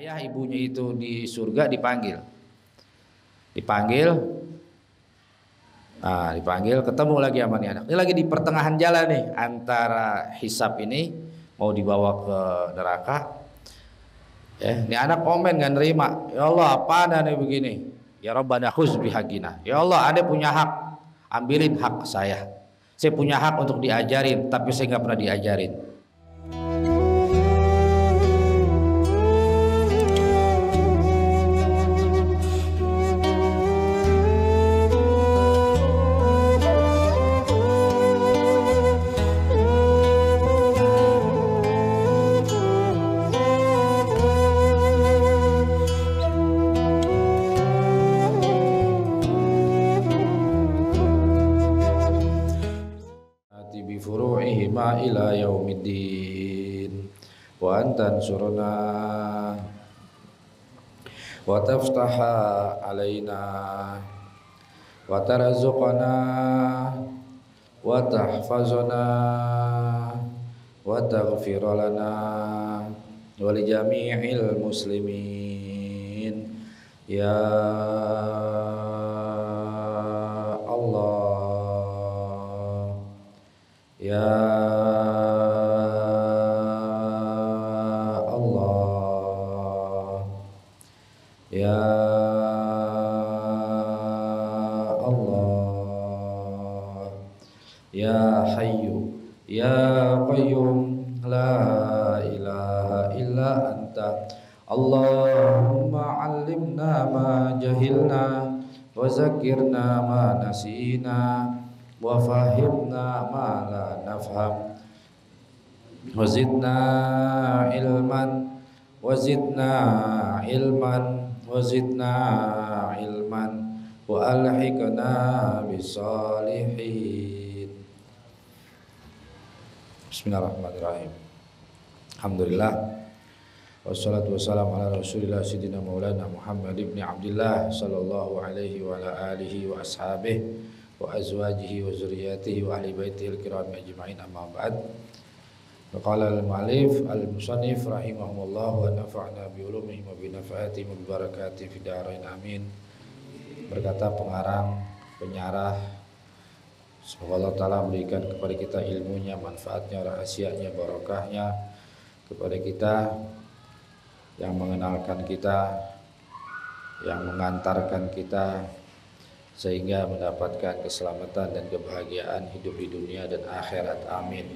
ayah ibunya itu di surga dipanggil, dipanggil ketemu lagi sama nih anak. Ini lagi di pertengahan jalan nih antara hisab ini mau dibawa ke neraka. Ini anak komen nggak nerima. Ya Allah, apa nih begini? Ya Rabbana khuz bihaqina. Ya Allah, Anda punya hak, ambilin hak saya. Saya punya hak untuk diajarin, tapi saya nggak pernah diajarin. Bifuru'ihima ila yaumiddin wa antan surna wa taftaha alaina wa tarzuqana wa tahfazana wa taghfir lana wa li jami'il muslimin ya Ya Allah, Ya Allah, Ya Hayyu, Ya Qayyum, La ilaha illa anta. Allahumma allimna ma jahilna wa zakirna ma nasina wa fahimna ma la nafham wa zidna ilman wa zidna ilman wa zidna ilman wa alhiqna bisalihin. Bismillahirrahmanirrahim. Alhamdulillah wassalatu wassalamu ala rasulillah sayyidina maulana Muhammad ibn Abdullah sallallahu alaihi wa ala alihi wa ashabihi wa azwajihi wa zurriyyatihi wa ahli baitihi al-kiram ajma'in, amma ba'd. Qala al-mu'allif al-musannif rahimahumullah wa nafa'na bi ulumihim wa bi nafa'atihim wa bi barakatihim fid dharain amin. Berkata pengarang penyarah, semoga Allah Ta'ala memberikan kepada kita ilmunya, manfaatnya, rahasianya, barokahnya, kepada kita, yang mengenalkan kita, yang mengantarkan kita sehingga mendapatkan keselamatan dan kebahagiaan hidup di dunia dan akhirat, amin.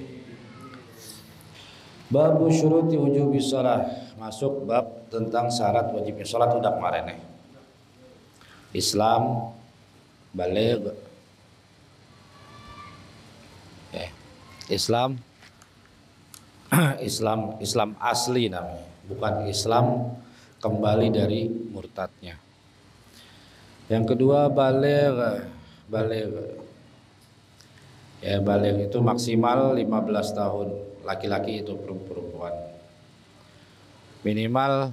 Babu syuruti wujubi shalah, masuk bab tentang syarat wajibnya salat. Udah kemarin nih. Islam baligh, Islam Islam asli namanya, bukan Islam kembali dari murtadnya. Yang kedua baligh. Ya, baligh itu maksimal 15 tahun laki-laki, itu perempuan. Minimal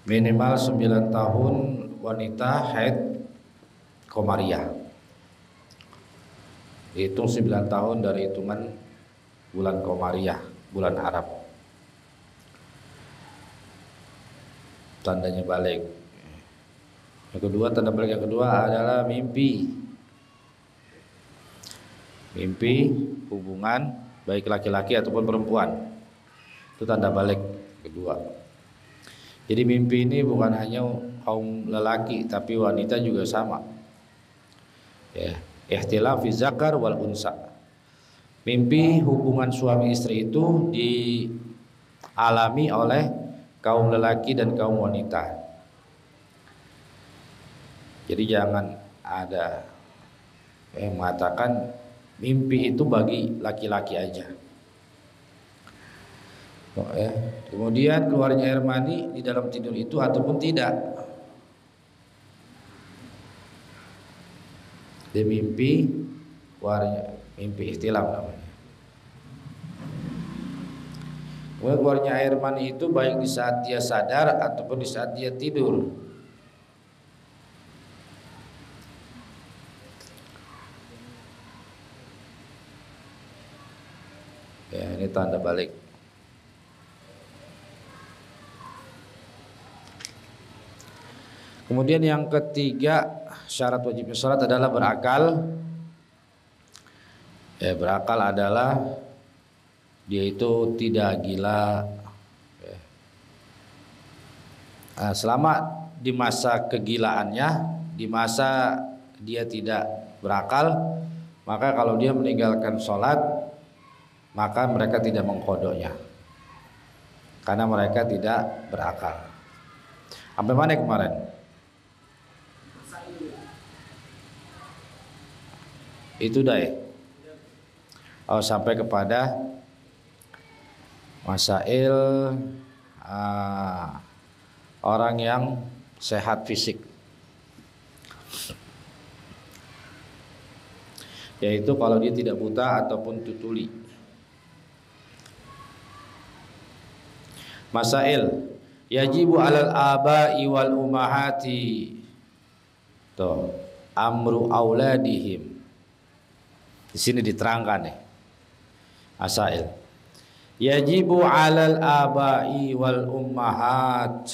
9 tahun wanita haid komariah. Hitung 9 tahun dari hitungan bulan komariah, bulan Arab. Tandanya baligh. Yang kedua, tanda baligh yang kedua adalah mimpi hubungan baik laki-laki ataupun perempuan. Itu tanda baligh kedua. Jadi mimpi ini bukan hanya kaum lelaki tapi wanita juga sama. Ya, ihtilaf fi zakar wal unsa. Mimpi hubungan suami istri itu dialami oleh kaum lelaki dan kaum wanita. Jadi jangan ada yang mengatakan mimpi itu bagi laki-laki aja. Kemudian keluarnya air mani di dalam tidur itu ataupun tidak. Dia mimpi ihtilam namanya. Kemudian keluarnya air mani itu baik di saat dia sadar ataupun di saat dia tidur. Ya, ini tanda balik. Kemudian yang ketiga syarat wajibnya sholat adalah berakal. Berakal adalah dia itu tidak gila. Selama di masa kegilaannya, di masa dia tidak berakal, maka kalau dia meninggalkan sholat, maka mereka tidak mengkodoknya, karena mereka tidak berakal. Sampai mana kemarin? Itu dah ya. Oh, sampai kepada masail orang yang sehat fisik, yaitu kalau dia tidak buta ataupun tutuli. Masail yajibu alal aba'i wal ummahati amru auladihim. Di sini diterangkan nih. Masail yajibu alal aba'i wal ummahat,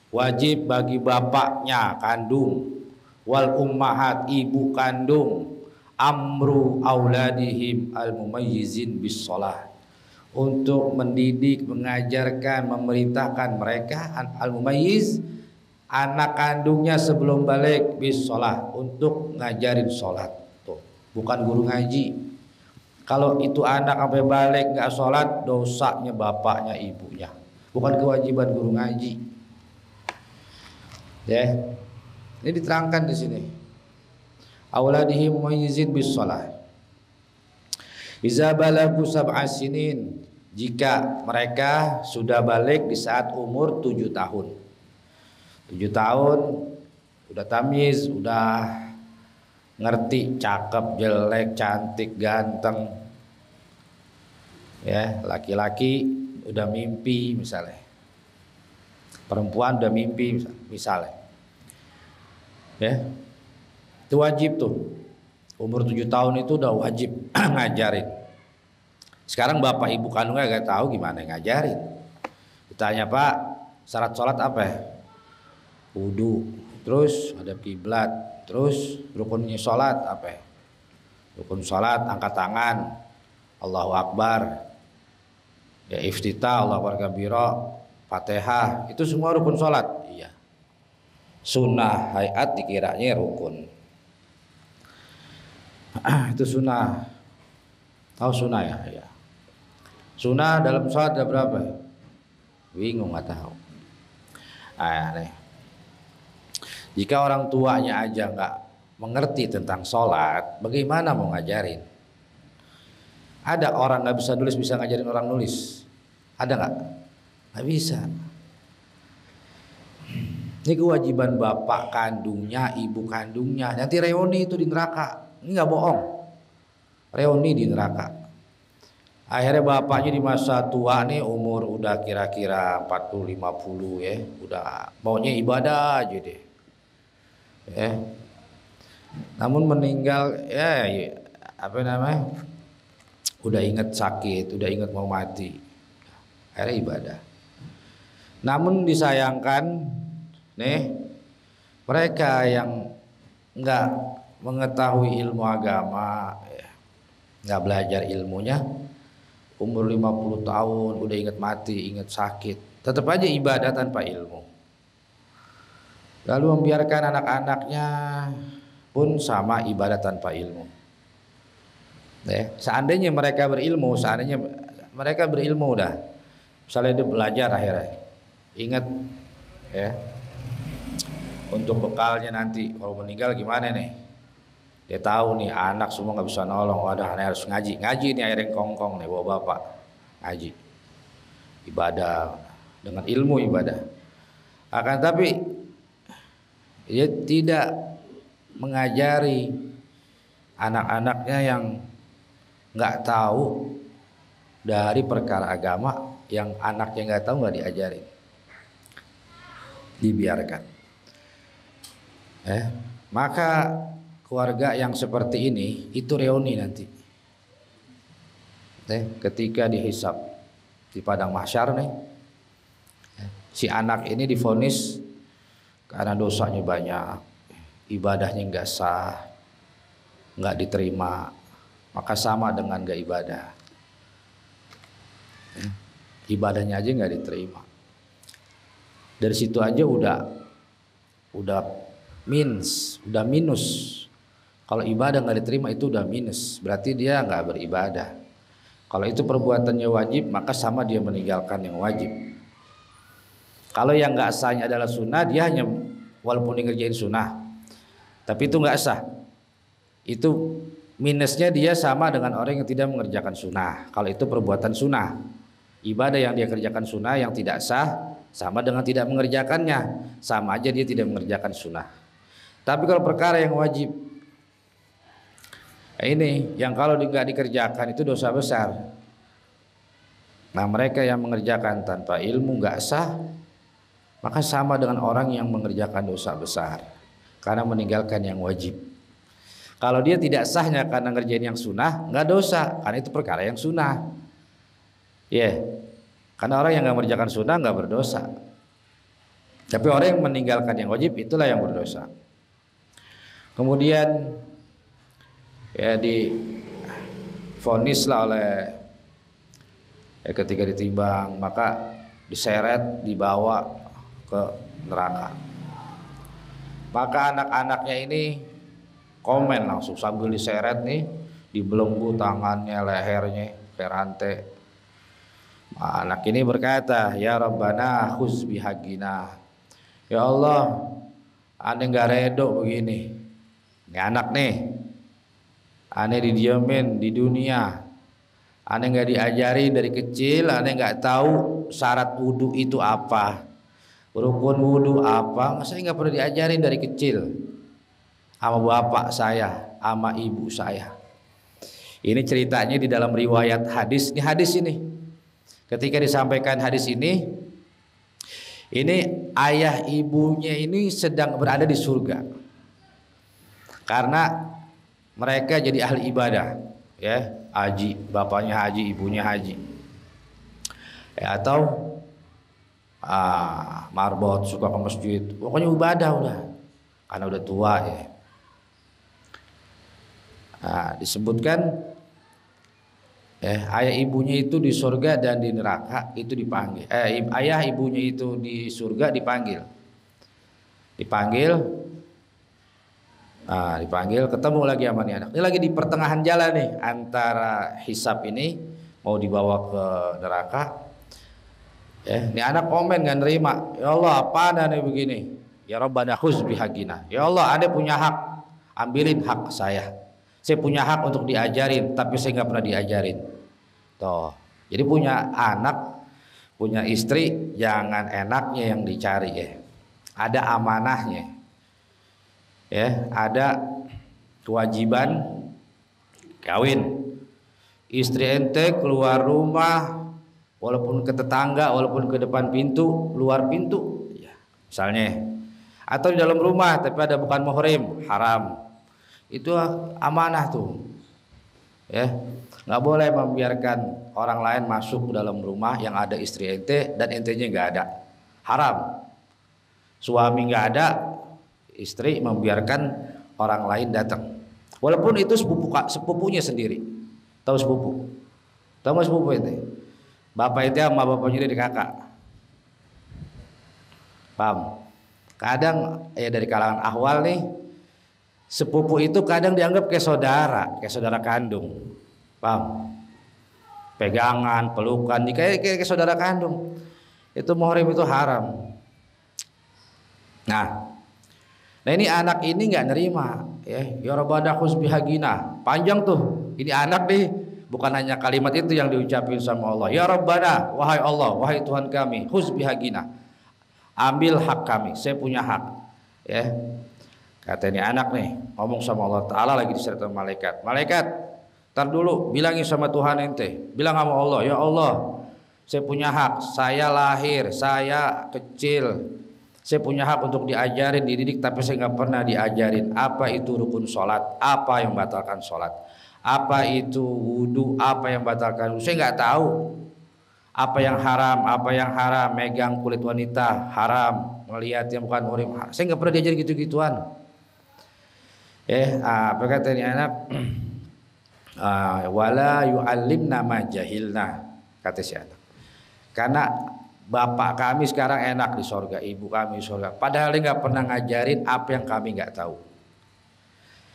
wajib bagi bapaknya kandung, wal ummahat ibu kandung, amru auladihim al mumayyizin bis shalah, untuk mendidik, mengajarkan, memerintahkan mereka al mumayyiz, anak kandungnya sebelum balik bis shalah, untuk ngajarin sholat. Tuh, bukan guru ngaji. Kalau itu anak sampai balik nggak sholat, dosanya bapaknya ibunya, bukan kewajiban guru ngaji. Ya, ini diterangkan di sini. Auladihim mumayyizin bis shalah. Iza balagu sab'a sinin, jika mereka sudah balik di saat umur 7 tahun. 7 tahun udah tamyiz, udah ngerti cakep, jelek, cantik, ganteng. Ya, laki-laki udah mimpi misalnya. Perempuan udah mimpi misalnya. Ya. Itu wajib tuh. Umur 7 tahun itu udah wajib ngajarin. Sekarang bapak ibu kandungnya gak tahu gimana ngajarin. Ditanya, Pak, syarat sholat apa ya? Wudu, terus ada kiblat, terus rukunnya sholat apa ya? Rukun sholat angkat tangan, Allahu Akbar, ya iftitah, Allahu Akbar kabira, Fatihah, itu semua rukun sholat. Iya. Sunnah hayat dikiranya rukun. Itu sunnah. Tahu sunnah ya? Ya. Sunnah dalam sholat ada berapa? Bingung, nggak tahu. Nih. Jika orang tuanya aja nggak mengerti tentang sholat, bagaimana mau ngajarin? Ada orang nggak bisa nulis bisa ngajarin orang nulis? Ada nggak? Nggak bisa. Ini kewajiban bapak kandungnya, ibu kandungnya. Nanti reuni itu di neraka. Ini nggak bohong. Reuni di neraka. Akhirnya bapaknya di masa tua nih, umur udah kira-kira 40-50 ya, udah maunya ibadah aja deh. Ya. Namun meninggal ya, apa namanya? Udah inget sakit, udah inget mau mati. Akhirnya ibadah. Namun disayangkan nih, mereka yang nggak mengetahui ilmu agama, nggak belajar ilmunya, umur 50 tahun udah inget mati, inget sakit, tetap aja ibadah tanpa ilmu. Lalu membiarkan anak-anaknya pun sama ibadah tanpa ilmu. Seandainya mereka berilmu, udah, misalnya dia belajar akhirnya, ingat ya, untuk bekalnya nanti kalau meninggal gimana nih? Dia tahu nih anak semua nggak bisa nolong, wadah aneh harus ngaji nih, akhirnya kongkong nih bawa bapak ngaji, ibadah dengan ilmu ibadah. Akan tapi dia tidak mengajari anak-anaknya yang nggak tahu dari perkara agama, yang anaknya nggak tahu nggak diajarin, dibiarkan. Maka keluarga yang seperti ini itu reuni nanti. Ketika dihisab di padang mahsyar nih, si anak ini divonis karena dosanya banyak, ibadahnya nggak sah, nggak diterima, maka sama dengan nggak ibadah. Ibadahnya aja nggak diterima. Dari situ aja udah minus. Kalau ibadah nggak diterima itu udah minus, berarti dia nggak beribadah. Kalau itu perbuatannya wajib, maka sama dia meninggalkan yang wajib. Kalau yang nggak sahnya adalah sunnah, dia hanya walaupun ngerjain sunnah, tapi itu nggak sah. Itu minusnya dia sama dengan orang yang tidak mengerjakan sunnah. Kalau itu perbuatan sunnah, ibadah yang dia kerjakan sunnah yang tidak sah sama dengan tidak mengerjakannya, sama aja dia tidak mengerjakan sunnah. Tapi kalau perkara yang wajib, ini yang kalau nggak dikerjakan itu dosa besar. Nah, mereka yang mengerjakan tanpa ilmu nggak sah, maka sama dengan orang yang mengerjakan dosa besar karena meninggalkan yang wajib. Kalau dia tidak sahnya karena ngerjain yang sunnah, nggak dosa karena itu perkara yang sunnah. Karena orang yang nggak mengerjakan sunnah nggak berdosa. Tapi orang yang meninggalkan yang wajib itulah yang berdosa. Kemudian divonislah oleh ketika ditimbang, maka diseret, dibawa ke neraka. Maka anak-anaknya ini komen langsung sambil diseret nih, dibelenggu tangannya, lehernya, kayak rantai. Anak ini berkata, ya Rabbana khuz bihaqina. Ya Allah, aneh gak redo begini. Ini anak nih, aneh didiamin di dunia, aneh gak diajari dari kecil, aneh gak tahu syarat wudu itu apa, rukun wudu apa, saya gak pernah diajarin dari kecil sama bapak saya, sama ibu saya. Ini ceritanya di dalam riwayat hadis. Ini hadis ini, ketika disampaikan hadis ini ayah ibunya ini sedang berada di surga karena mereka jadi ahli ibadah, haji, bapaknya haji, ibunya haji, atau marbot, suka ke masjid, pokoknya ibadah udah, karena udah tua ya. Disebutkan ayah ibunya itu di surga dan di neraka itu dipanggil. Ayah ibunya itu di surga dipanggil, ketemu lagi sama nih anak. Ini lagi di pertengahan jalan nih antara hisab ini mau dibawa ke neraka. Ini anak komen nggak nerima. Ya Allah, apa nih begini? Ya Rabbana khuz bihaqina. Ya Allah, Anda punya hak, ambilin hak saya. Saya punya hak untuk diajarin, tapi saya nggak pernah diajarin. Toh, jadi punya anak, punya istri, jangan enaknya yang dicari Ada amanahnya, ada kewajiban kawin. Istri ente keluar rumah, walaupun ke tetangga, walaupun ke depan pintu, luar pintu, misalnya, atau di dalam rumah tapi ada bukan muhrim, haram. Itu amanah tuh, nggak boleh membiarkan orang lain masuk ke dalam rumah yang ada istri ente dan entenya nggak ada, haram. Suami nggak ada, istri membiarkan orang lain datang, walaupun itu sepupunya sendiri. Tahu sepupu? Tahu mas sepupu ente? Bapak ente sama bapaknya dari kakak, paham? Kadang dari kalangan ahwal nih, sepupu itu kadang dianggap kayak saudara kandung, paham? Pegangan, pelukan, kayak saudara kandung. Itu muhrim, itu haram. Nah ini anak ini nggak nerima, ya Rabbana khuz bihaqina. Panjang tuh, ini anak nih, bukan hanya kalimat itu yang diucapin sama Allah. Ya Rabbana, wahai Allah, wahai Tuhan kami, khuz bihaqina, ambil hak kami, saya punya hak, Kata ini anak nih ngomong sama Allah Ta'ala, lagi disertai malaikat. Malaikat, tar dulu, bilangin sama Tuhan ente, bilang sama Allah, ya Allah, saya punya hak, saya lahir, saya kecil, saya punya hak untuk diajarin, dididik, tapi saya nggak pernah diajarin apa itu rukun sholat, apa yang batalkan sholat, apa itu wudu, apa yang batalkan wudu, saya nggak tahu. Apa yang haram, apa yang haram, megang kulit wanita haram, melihat yang bukan muhrim. Saya nggak pernah diajar gitu-gituan. Apa kata ini anak? Wala yu'allimna ma jahilna, kata si anak. Karena bapak kami sekarang enak di sorga, ibu kami di sorga. Padahal dia nggak pernah ngajarin apa yang kami nggak tahu.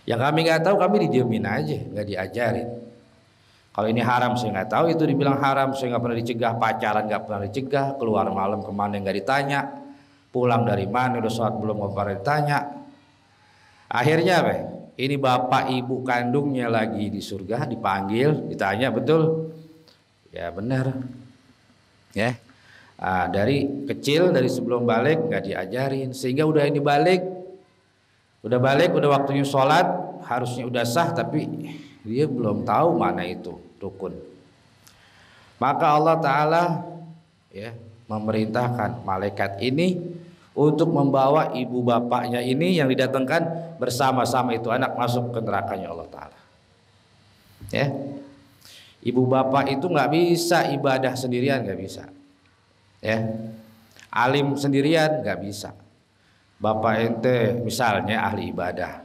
Yang kami nggak tahu kami didiemin aja, nggak diajarin. Kalau ini haram saya nggak tahu, itu dibilang haram, saya nggak pernah dicegah, pacaran nggak pernah dicegah, keluar malam kemana nggak ditanya, pulang dari mana udah sholat belum nggak pernah ditanya. Akhirnya apa? Ini bapak ibu kandungnya lagi di surga dipanggil, ditanya betul, ya benar, ya. Dari kecil, dari sebelum balik nggak diajarin, sehingga udah ini balik, udah waktunya sholat, harusnya udah sah, tapi dia belum tahu mana itu rukun. Maka Allah Ta'ala ya memerintahkan malaikat ini untuk membawa ibu bapaknya ini yang didatangkan bersama-sama itu anak masuk ke nerakanya Allah Ta'ala. Ya, ibu bapak itu nggak bisa ibadah sendirian, nggak bisa. Ya, alim sendirian nggak bisa. Bapak ente misalnya ahli ibadah,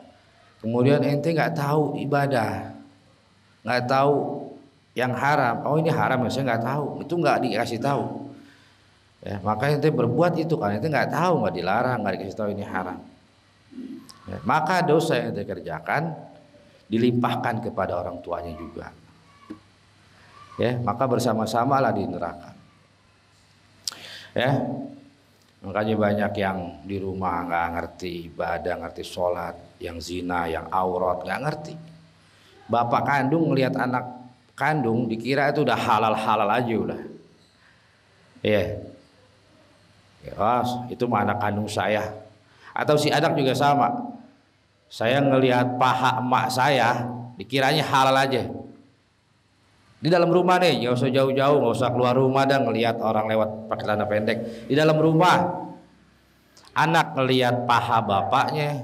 kemudian ente nggak tahu ibadah, nggak tahu yang haram. Oh ini haram ya, saya nggak tahu. Itu nggak dikasih tahu. Ya, maka ente berbuat itu kan ente nggak tahu, nggak dilarang, nggak dikasih tahu ini haram. Ya, maka dosa yang ente kerjakan dilimpahkan kepada orang tuanya juga. Ya, maka bersama-samalah di neraka. Ya, makanya banyak yang di rumah nggak ngerti ibadah, ngerti sholat, yang zina, yang aurat nggak ngerti. Bapak kandung ngelihat anak kandung dikira itu udah halal aja udah. Ya. Ya, itu mah anak kandung saya. Atau si anak juga sama. Saya ngelihat paha emak saya dikiranya halal aja. Di dalam rumah nih, nggak usah jauh-jauh, nggak usah keluar rumah dan ngelihat orang lewat pakai celana pendek. Di dalam rumah, anak ngelihat paha bapaknya,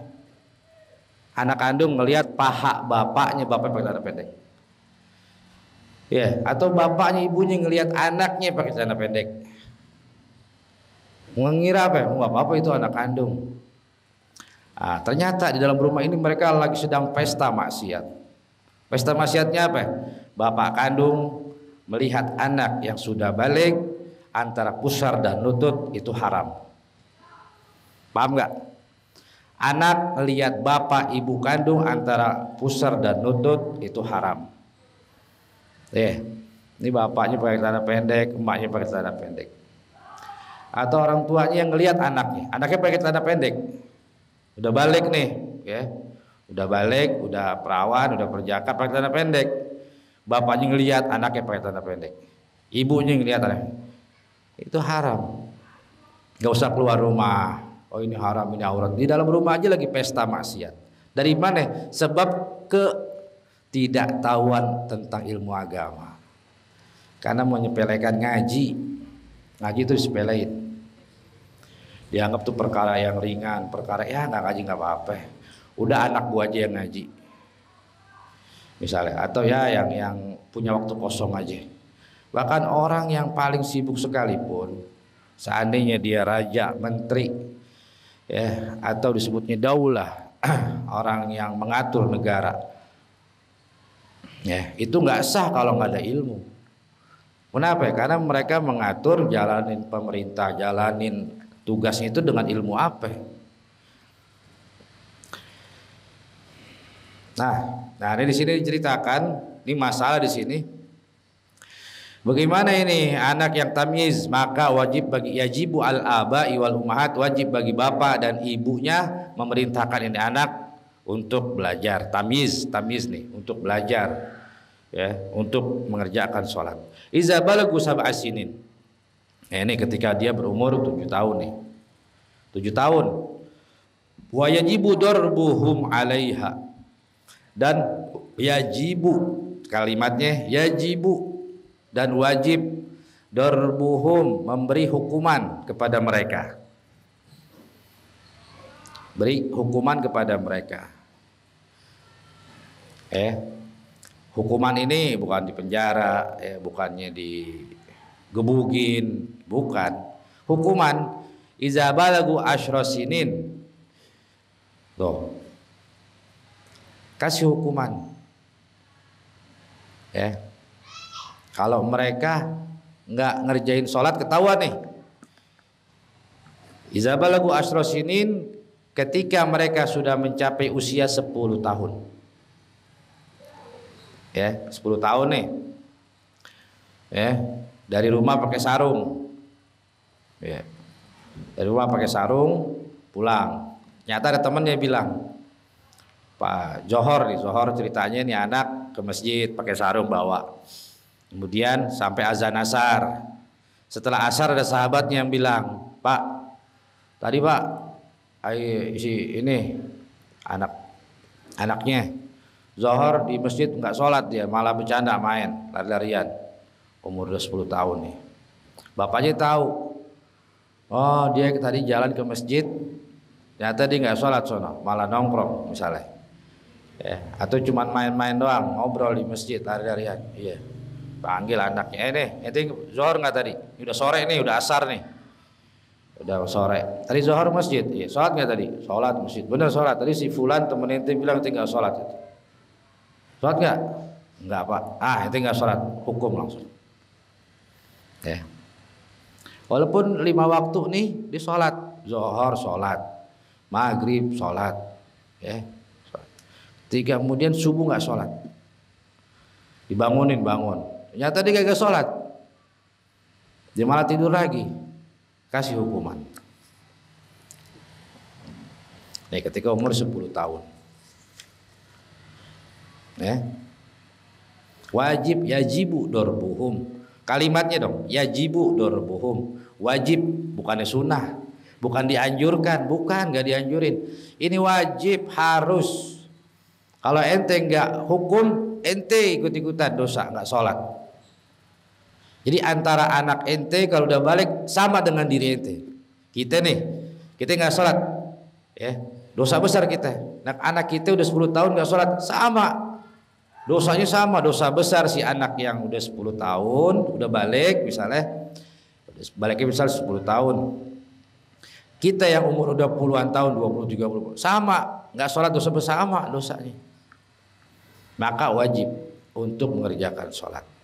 anak kandung ngelihat paha bapaknya, bapak pakai celana pendek. Ya, atau bapaknya ibunya ngelihat anaknya pakai celana pendek. Mengira apa? Nggak apa-apa itu anak kandung. Ternyata di dalam rumah ini mereka lagi sedang pesta maksiat. Pesta maksiatnya apa? Bapak kandung melihat anak yang sudah balik antara pusar dan lutut itu haram. Paham nggak? Anak melihat bapak ibu kandung antara pusar dan lutut itu haram. Ini bapaknya pakai celana pendek, emaknya pakai celana pendek. Atau orang tuanya yang ngelihat anaknya pakai celana pendek, udah balik nih, ya, udah balik, udah perawan, udah berjakat pakai celana pendek, bapaknya ngelihat anaknya pakai celana pendek, ibunya ngelihat anaknya, itu haram, gak usah keluar rumah. Oh ini haram, ini aurat. Di dalam rumah aja lagi pesta maksiat. Dari mana? Sebab ketidaktahuan tentang ilmu agama. Karena mau nyepelekan ngaji itu disepelein. Dianggap tuh perkara yang ringan, perkara ya nggak ngaji nggak apa-apa, udah anak gua aja yang ngaji misalnya, atau ya yang punya waktu kosong aja. Bahkan orang yang paling sibuk sekalipun, seandainya dia raja, menteri, ya, atau disebutnya daulah, orang yang mengatur negara, ya, itu nggak sah kalau nggak ada ilmu. Kenapa? Karena mereka mengatur, jalanin pemerintah, jalanin tugasnya itu dengan ilmu apa? Nah ini di sini diceritakan, ini masalah di sini. Bagaimana ini anak yang tamyiz? Maka wajib bagi yajibu al-aba'i wal ummahat, wajib bagi bapak dan ibunya memerintahkan ini anak untuk belajar. Tamyiz nih untuk belajar, ya, untuk mengerjakan sholat. Iza balagu sab'a sinin. Ini ketika dia berumur 7 tahun nih. 7 tahun. Wa yajibu darbuhum 'alaiha. Dan yajibu, kalimatnya yajibu, dan wajib darbuhum, memberi hukuman kepada mereka. Beri hukuman kepada mereka. Hukuman ini bukan di penjara, bukannya gebugin, bukan. Hukuman iza balagu asyra sinin. Tuh. Kasih hukuman. Ya. Kalau mereka nggak ngerjain sholat ketahuan nih. Iza balagu asyra sinin, ketika mereka sudah mencapai usia 10 tahun. Ya, 10 tahun nih. Ya, dari rumah pakai sarung. Ya. Dari rumah pakai sarung, pulang. Nyata ada temennya bilang, Pak Johor nih, Johor ceritanya nih anak ke masjid pakai sarung bawa. Kemudian sampai azan asar. Setelah asar ada sahabatnya yang bilang, Pak, tadi Pak, si ini anaknya Zohor di masjid nggak sholat, dia malah bercanda main lari-larian, umur udah 10 tahun nih. Bapaknya tahu, oh dia tadi jalan ke masjid, ternyata dia nggak sholat sono, malah nongkrong misalnya, ya, atau cuma main-main doang, ngobrol di masjid lari-larian. Iya, panggil anaknya, nih, itu Zohor nggak tadi? Udah sore nih, udah asar nih. Udah sore. Tadi Zohor masjid. Iya, sholat nggak tadi? Sholat masjid. Bener sholat. Tadi si Fulan temen ente bilang tinggal sholat. Sholat nggak? Nggak Pak. Ente nggak sholat. Hukum langsung. Ya. Walaupun 5 waktu nih di sholat. Zohor sholat. Maghrib sholat. Ya. Tiga kemudian subuh nggak sholat. Dibangunin bangun. Ternyata dia gak sholat. Dia malah tidur lagi. Kasih hukuman. Nih ketika umur 10 tahun. Ya. Wajib yajibu dorbuhum. Kalimatnya dong, yajibu dorbuhum. Wajib, bukannya sunnah, bukan dianjurkan, bukan, nggak dianjurin. Ini wajib, harus. Kalau ente nggak hukum, ente ikut-ikutan dosa, nggak sholat. Jadi antara anak ente kalau udah balik sama dengan diri ente. Kita nih, kita nggak sholat, ya dosa besar kita. Anak kita udah 10 tahun nggak sholat, sama dosanya, sama dosa besar si anak yang udah 10 tahun udah balik misalnya, baliknya misalnya 10 tahun. Kita yang umur udah puluhan tahun, 20, 30, sama nggak sholat, dosa besar sama dosanya. Maka wajib untuk mengerjakan sholat.